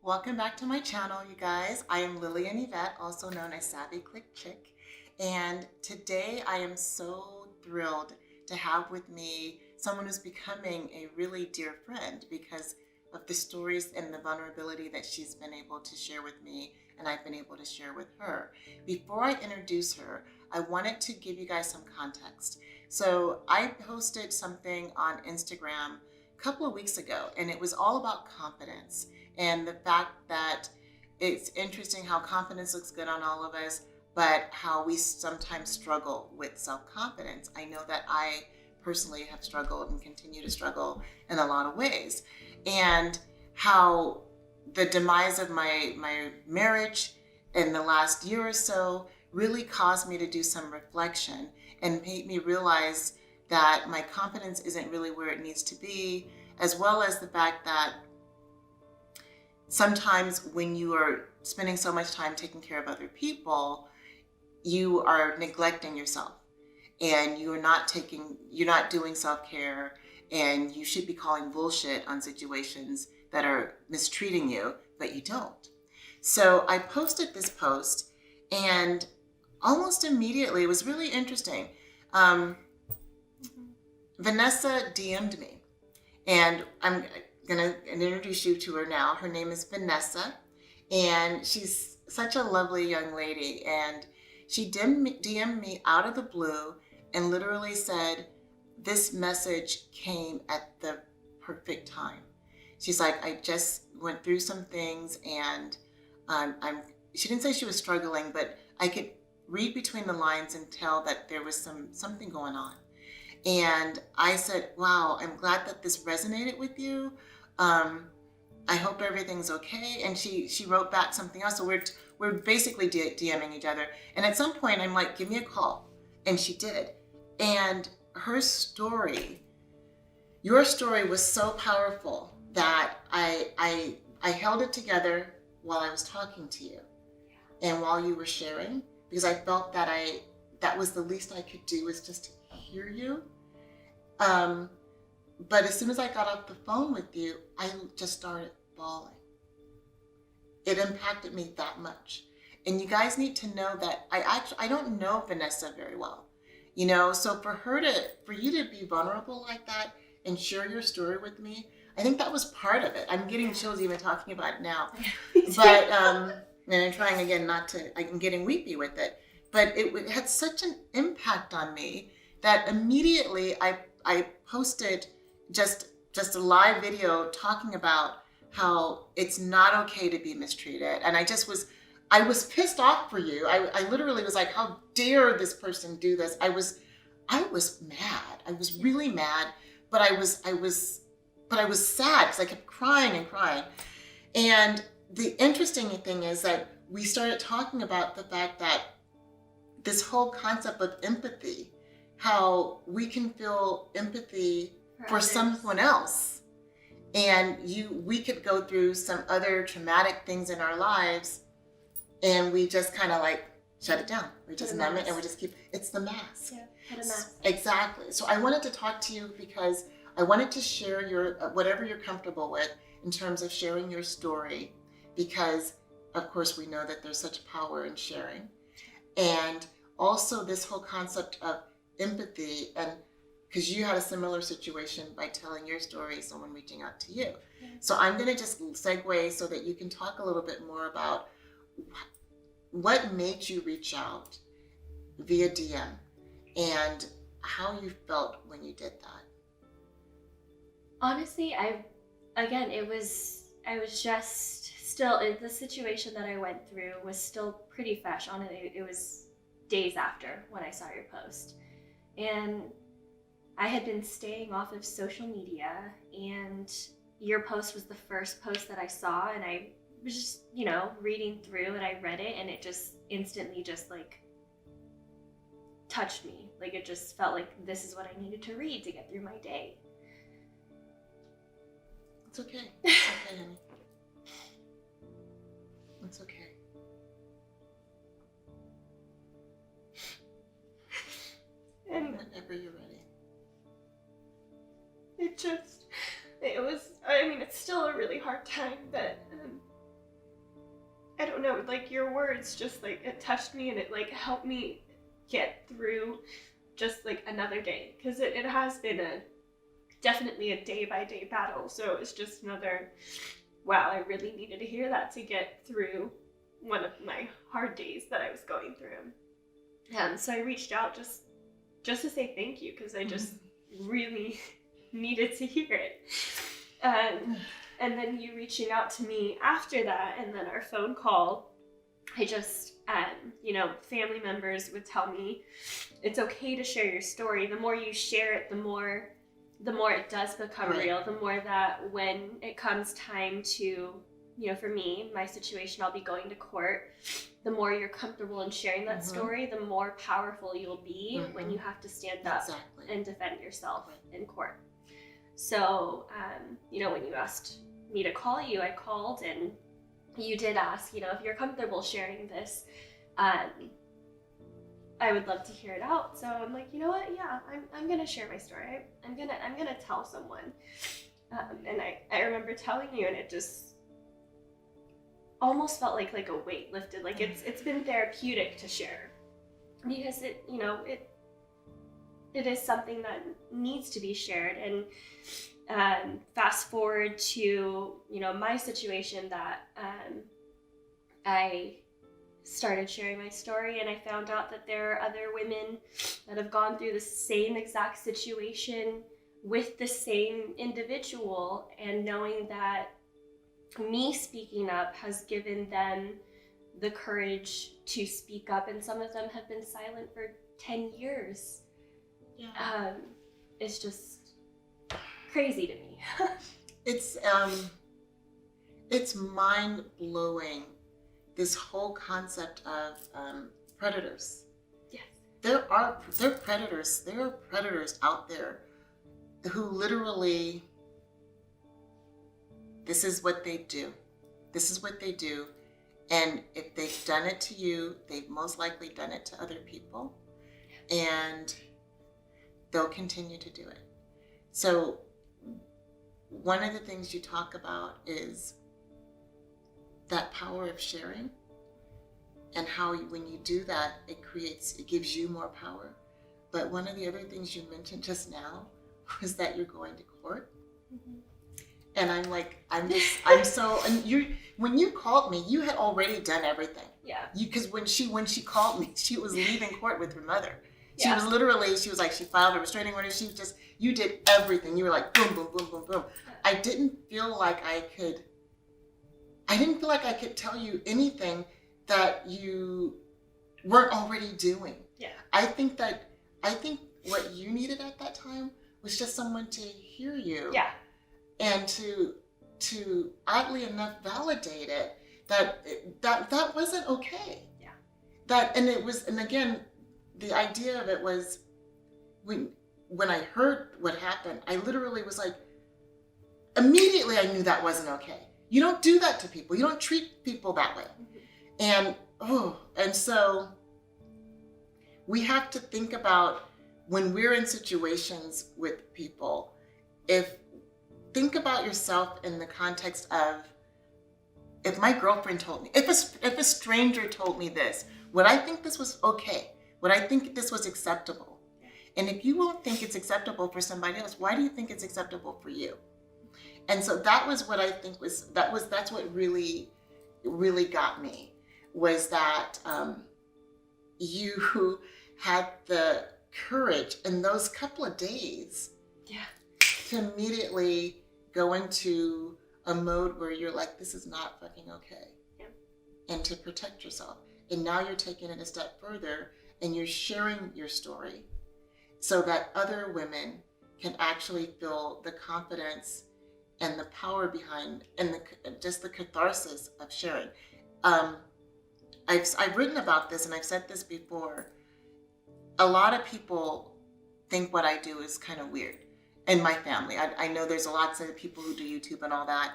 Welcome back to my channel, you guys. I am Lillian Yvette, also known as SavvyClickChick. And today I am so thrilled to have with me someone who's becoming a really dear friend because of the stories and the vulnerability that she's been able to share with me and I've been able to share with her. Before I introduce her, I wanted to give you guys some context. So I posted something on Instagram a couple of weeks ago, and it was all about confidence and the fact that it's interesting how confidence looks good on all of us, but how we sometimes struggle with self-confidence. I know that I personally have struggled and continue to struggle in a lot of ways. And how the demise of my marriage in the last year or so really caused me to do some reflection and made me realize that my confidence isn't really where it needs to be, as well as the fact that sometimes when you are spending so much time taking care of other people, you are neglecting yourself and you're not doing self-care, and you should be calling bullshit on situations that are mistreating you, but you don't. So I posted this post, and almost immediately, it was really interesting. Vanesa DM'd me, and I'm gonna introduce you to her now. Her name is Vanesa, and she's such a lovely young lady. And she DM'd me out of the blue and literally said, "This message came at the perfect time." She's like, "I just went through some things, and she didn't say she was struggling, but I could read between the lines and tell that there was something going on." And I said, "Wow, I'm glad that this resonated with you. I hope everything's okay." And she wrote back something else. So we're basically DMing each other. And at some point, I'm like, "Give me a call," and she did. And her story, your story, was so powerful that I held it together while I was talking to you and while you were sharing, because I felt that that was the least I could do, was just to hear you. But as soon as I got off the phone with you, I just started bawling. It impacted me that much. And you guys need to know that I don't know Vanesa very well, so for you to be vulnerable like that and share your story with me, I think that was part of it. I'm getting chills even talking about it now. But and I'm trying again I'm getting weepy with it. But it had such an impact on me that immediately I posted just a live video talking about how it's not okay to be mistreated. And I was pissed off for you. I literally was like, how dare this person do this? I was mad. I was really mad, but I was sad because I kept crying and crying. And the interesting thing is that we started talking about the fact that this whole concept of empathy, how we can feel empathy for someone else. And we could go through some other traumatic things in our lives, and we just kind of like shut it down. We just numb it, and we just it's the mask. Yeah, put a mask. Exactly. So I wanted to talk to you because I wanted to share your, whatever you're comfortable with in terms of sharing your story, because of course we know that there's such power in sharing. And also this whole concept of empathy, and because you had a similar situation by telling your story, someone reaching out to you. Yeah. So I'm going to just segue so that you can talk a little bit more about what made you reach out via DM and how you felt when you did that. Honestly, I was just still, the situation that I went through was still pretty fresh. Honestly, it was days after when I saw your post. And I had been staying off of social media, and your post was the first post that I saw, and I was just, reading through, and I read it, and it just instantly just like touched me. Like, it just felt like this is what I needed to read to get through my day. It's okay. It's okay, honey. It's okay. And whenever you're ready. It's still a really hard time, but I don't know, like your words just like it touched me and it like helped me get through just like another day, because it has been definitely a day by day battle. So it's just another, wow, I really needed to hear that to get through one of my hard days that I was going through. So I reached out just to say thank you, because I just really needed to hear it. And then you reaching out to me after that, and then our phone call, I just, family members would tell me it's okay to share your story. The more you share it, the more it does become real. The more that when it comes time to, for me, my situation, I'll be going to court. The more you're comfortable in sharing that story, the more powerful you'll be when you have to stand up and defend yourself in court. So, when you asked me to call you, I called, and you did ask, if you're comfortable sharing this, I would love to hear it out. So I'm like, you know what? Yeah, I'm gonna share my story. I'm gonna tell someone. And I remember telling you, and it just almost felt like a weight lifted. Like it's been therapeutic to share, because it is something that needs to be shared. And fast forward to my situation, that I started sharing my story, and I found out that there are other women that have gone through the same exact situation with the same individual, and knowing that me speaking up has given them the courage to speak up, and some of them have been silent for 10 years. Yeah. It's just crazy to me. It's mind-blowing, this whole concept of predators. Yes. There are predators out there who literally, this is what they do. And if they've done it to you, they've most likely done it to other people, and they'll continue to do it. So one of the things you talk about is that power of sharing, and how when you do that, it gives you more power. But one of the other things you mentioned just now was that you're going to court. And I'm like, and when you called me, you had already done everything. Yeah. Because when she called me, she was leaving court with her mother. She was like, she filed a restraining order. You did everything. You were like, boom, boom, boom, boom, boom. I didn't feel like I could tell you anything that you weren't already doing. Yeah. I think what you needed at that time was just someone to hear you. Yeah. And to oddly enough validate it, that wasn't okay. Yeah. And again, the idea of it was, when I heard what happened, I literally was like, immediately I knew that wasn't okay. You don't do that to people. You don't treat people that way. And so we have to think about, when we're in situations with people, think about yourself in the context of, if my girlfriend told me, if a stranger told me this, would I think this was okay? Would I think this was acceptable? And if you won't think it's acceptable for somebody else, why do you think it's acceptable for you? And so that was what I think that's what really, really got me, was that you had the courage in those couple of days to immediately go into a mode where you're like, this is not fucking okay. Yeah. And to protect yourself. And now you're taking it a step further, and you're sharing your story so that other women can actually feel the confidence and the power behind, and just the catharsis of sharing. I've written about this, and I've said this before. A lot of people think what I do is kind of weird in my family. I know there's lots of people who do YouTube and all that,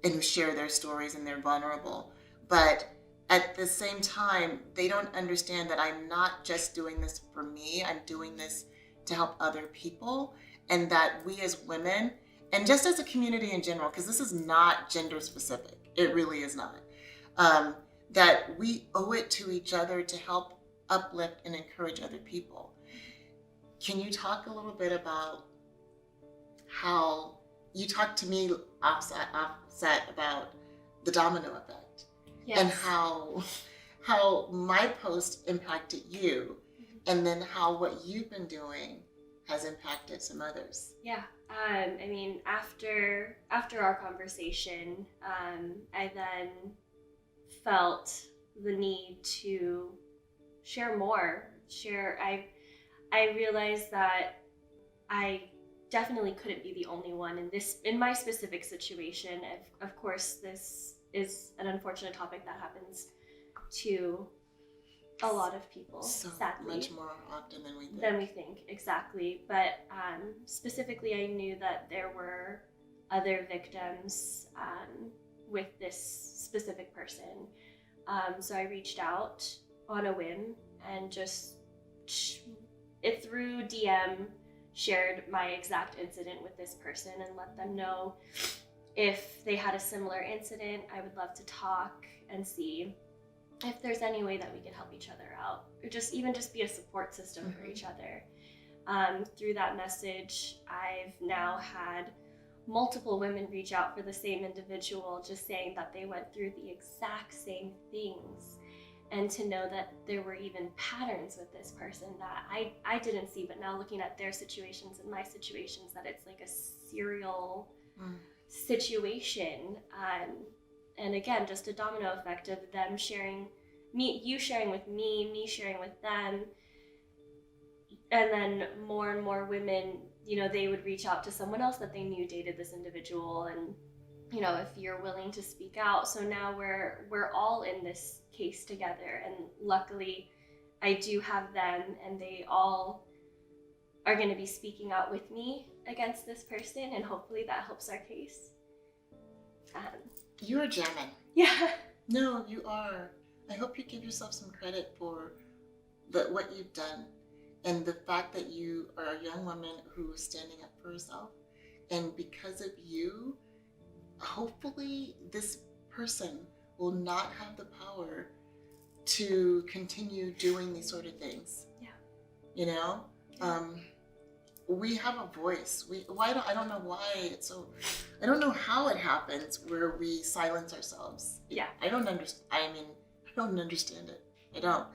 and who share their stories, and they're vulnerable. But at the same time, they don't understand that I'm not just doing this for me, I'm doing this to help other people, and that we as women, and just as a community in general, because this is not gender specific, it really is not, that we owe it to each other to help uplift and encourage other people. Can you talk a little bit about how you talked to me offset about the domino effect? Yes. And how my post impacted you, and then how what you've been doing has impacted some others. Yeah. I mean, after our conversation, I then felt the need to share more. I realized that I definitely couldn't be the only one in my specific situation. Of course, this is an unfortunate topic that happens to a lot of people, so sadly. Much more often than we think. Exactly. But specifically, I knew that there were other victims with this specific person. So I reached out on a whim and just through DM shared my exact incident with this person and let them know if they had a similar incident. I would love to talk and see if there's any way that we could help each other out, or just be a support system for each other. Through that message, I've now had multiple women reach out for the same individual, just saying that they went through the exact same things, and to know that there were even patterns with this person that I didn't see, but now looking at their situations and my situations, that it's like a serial situation. And again, just a domino effect of them sharing, you sharing with me sharing with them. And then more and more women, they would reach out to someone else that they knew dated this individual, and, if you're willing to speak out. So now we're all in this case together, and luckily I do have them, and they all are going to be speaking out with me against this person, and hopefully that helps our case. You're jamming. Yeah. No, you are. I hope you give yourself some credit for what you've done, and the fact that you are a young woman who is standing up for herself. And because of you, hopefully this person will not have the power to continue doing these sort of things. Yeah. Yeah. We have a voice. I don't know why it's so. I don't know how it happens where we silence ourselves. Yeah. I don't understand. I don't understand it. I don't.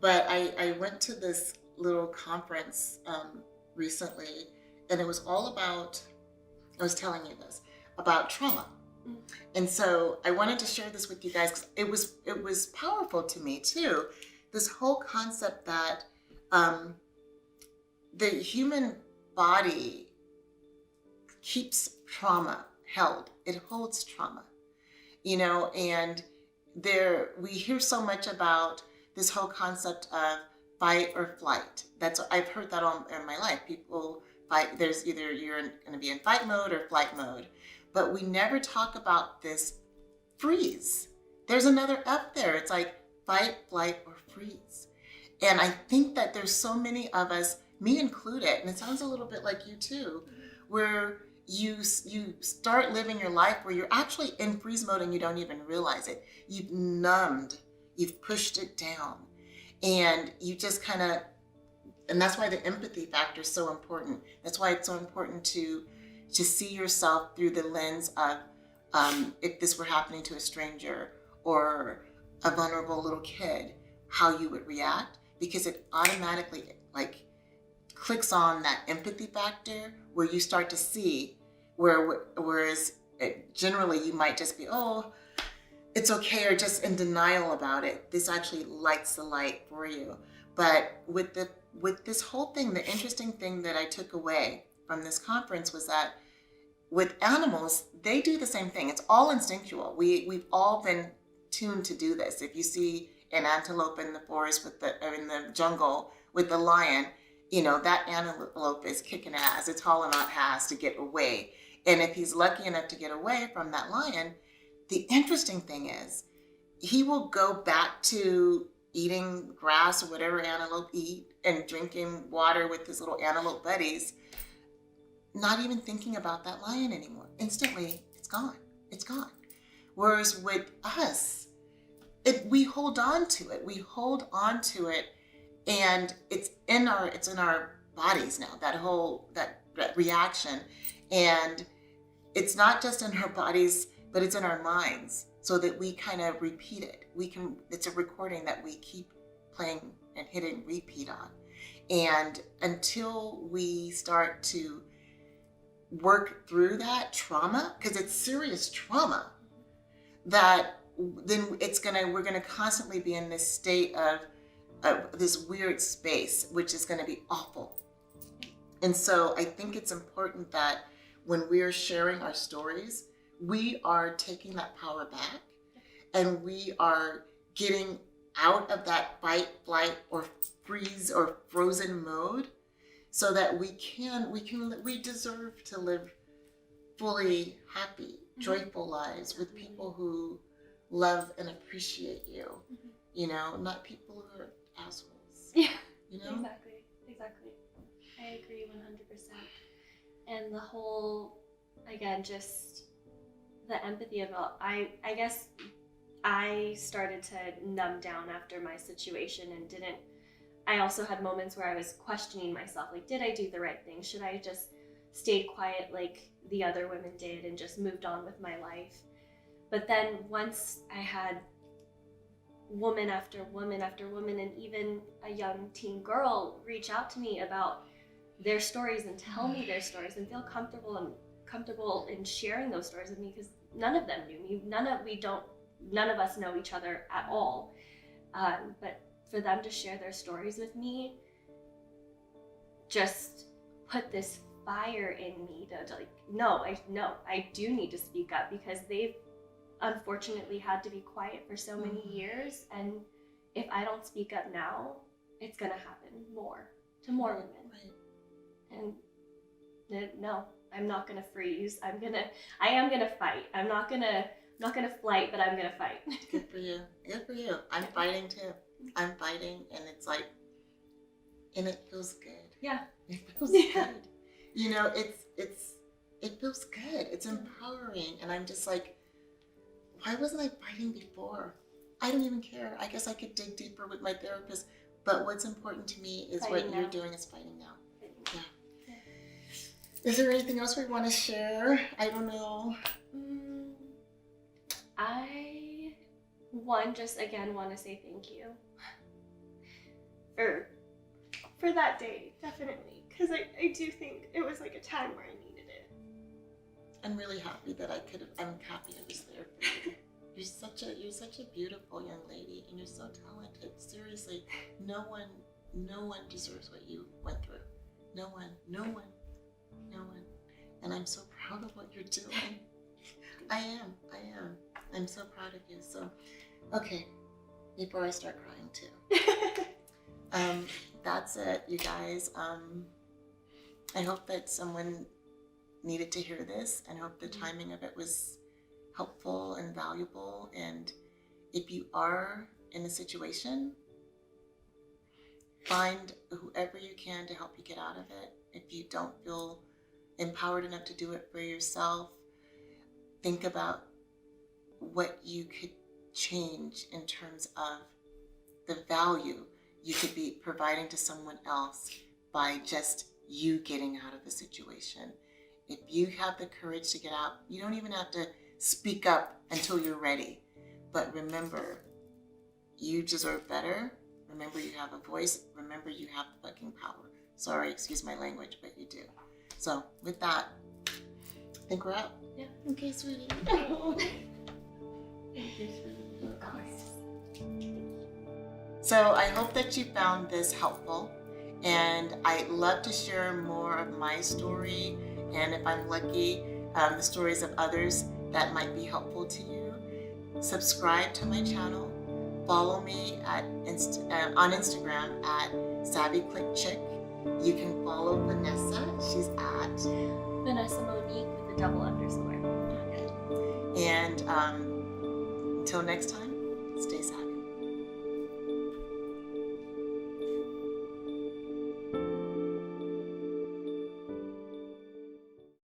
But I went to this little conference recently, and it was all about. I was telling you this about trauma, and so I wanted to share this with you guys because it was powerful to me too. This whole concept that. The human body keeps trauma held. It holds trauma, and we hear so much about this whole concept of fight or flight. I've heard that all in my life. People fight. There's either you're going to be in fight mode or flight mode, but we never talk about this freeze. There's another F there. It's like fight, flight, or freeze. And I think that there's so many of us, me included, and it sounds a little bit like you too, where you start living your life where you're actually in freeze mode and you don't even realize it. You've numbed, you've pushed it down, and you just kind of, and that's why the empathy factor is so important. That's why it's so important to see yourself through the lens of if this were happening to a stranger or a vulnerable little kid, how you would react, because it automatically clicks on that empathy factor where you start to see whereas generally you might just be, oh, it's okay, or just in denial about it. This actually lights the light for you. But with this whole thing, the interesting thing that I took away from this conference was that with animals, they do the same thing. It's all instinctual. We've all been tuned to do this. If you see an antelope in the forest in the jungle with the lion, that antelope is kicking ass. It's hauling out ass to get away. And if he's lucky enough to get away from that lion, the interesting thing is he will go back to eating grass or whatever antelope eat and drinking water with his little antelope buddies, not even thinking about that lion anymore. Instantly, it's gone. It's gone. Whereas with us, we hold on to it. We hold on to it, and it's in our bodies now. That reaction, and it's not just in our bodies, but it's in our minds. So that we kind of repeat it. It's a recording that we keep playing and hitting repeat on. And until we start to work through that trauma, because it's serious trauma, that then we're gonna constantly be in this state of this weird space, which is gonna be awful. And so I think it's important that when we're sharing our stories, we are taking that power back, and we are getting out of that fight, flight, or freeze or frozen mode, so that we deserve to live fully happy, joyful lives with people who love and appreciate you. You know, not people who are assholes. Yeah. You know? Exactly. I agree 100%. And the whole, again, just the empathy of it. I guess I started to numb down after my situation and I also had moments where I was questioning myself, like, did I do the right thing? Should I just stayed quiet like the other women did and just moved on with my life? But then once I had woman after woman after woman, and even a young teen girl reach out to me about their stories and tell me their stories and feel comfortable in sharing those stories with me, because none of them knew me. None of us know each other at all. But for them to share their stories with me just put this fire in me to like, I do need to speak up, because they've unfortunately had to be quiet for so many years. And if I don't speak up now, it's gonna happen to more women. Right. And no, I'm not gonna freeze. I am gonna fight. I'm not gonna flight, but I'm gonna fight. Good for you. Good for you. I'm fighting too. I'm fighting, and it's like, and it feels good. Yeah. It feels good. You know, it feels good. It's empowering, and I'm just like, why wasn't I fighting before? I don't even care. I guess I could dig deeper with my therapist, but what's important to me is what you're doing is fighting now. Yeah. Is there anything else we want to share? I don't know. I just again want to say thank you for that day, definitely, because I do think it was like a time where I needed it. I'm really happy that I'm happy I was there for you. You're such a beautiful young lady, and you're so talented. Seriously, no one deserves what you went through. No one. And I'm so proud of what you're doing. I am. I'm so proud of you. So, okay, before I start crying too. That's it, you guys. I hope that someone needed to hear this, and hope the timing of it was helpful and valuable. And if you are in a situation, find whoever you can to help you get out of it. If you don't feel empowered enough to do it for yourself, think about what you could change in terms of the value you could be providing to someone else by just you getting out of the situation. If you have the courage to get out, you don't even have to speak up until you're ready. But remember, you deserve better. Remember, you have a voice. Remember, you have the fucking power. Sorry, excuse my language, but you do. So with that, I think we're out. Yeah. Okay, sweetie. Thank you, sweetie. Of course. So I hope that you found this helpful, and I'd love to share more of my story, and if I'm lucky, the stories of others that might be helpful to you. Subscribe to my channel. Follow me on Instagram at SavvyClickChick. You can follow Vanesa. She's at Vanesa Monique with a _. Okay. And until next time.